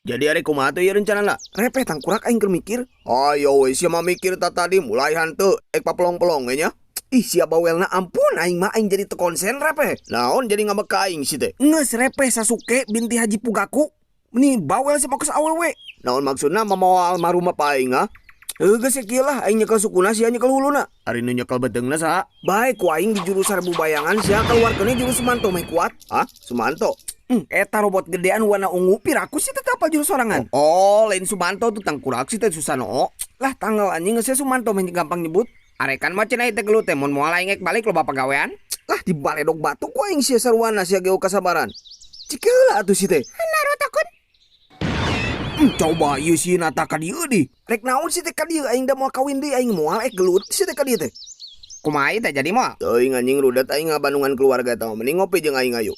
Jadi ari kumaha teh ieu rencanana? Repeh tangkurak aing keur mikir. Ayo we sia mah mikir ta tadi mulai hanteu ek papelong-pelong we nya. Ih sia bawelna ampun aing mah aing jadi teu konsen repeh. Naon jadi ngabeka aing si teh? Ngeus repeh Sasuke binti Haji Pugaku. Nih bawel si fokus awal we. Naon maksudna mamawa almarhum apa aing ah? Geus kieu lah aing nyekel sukuna sia nyekel huluna. Ari nu nyekel bedeungna saha? Bae ku aing di jurusan Bubayangan sia keluarkeun jurus Sumanto meh kuat. Hah? Sumanto? Eta robot gedean warna ungu piraku sih tetap apal jurus sorangan. Oh, lain Sumanto tuh tangkurak sih teh Susano. Lah tanggal anjing geus Sumanto meh gampang nyebut. Arekan mah cenah teh gelut teh mun moal aing ek balik loba pagawean. Lah di baledog batu ku aing sia sarwana sia geu kasabaran. Cikeula atuh si teh. Naruto takun. Coba ieu si nata ka dieu di. Rek naon si teh ka dieu aing da moal kawin deui aing moal gelut si teh ka dieu teh. Kumaha teh jadi moal? Teuing anjing rudet aing ngabandungan keluarga tah mending ngopi jeung aing ayo.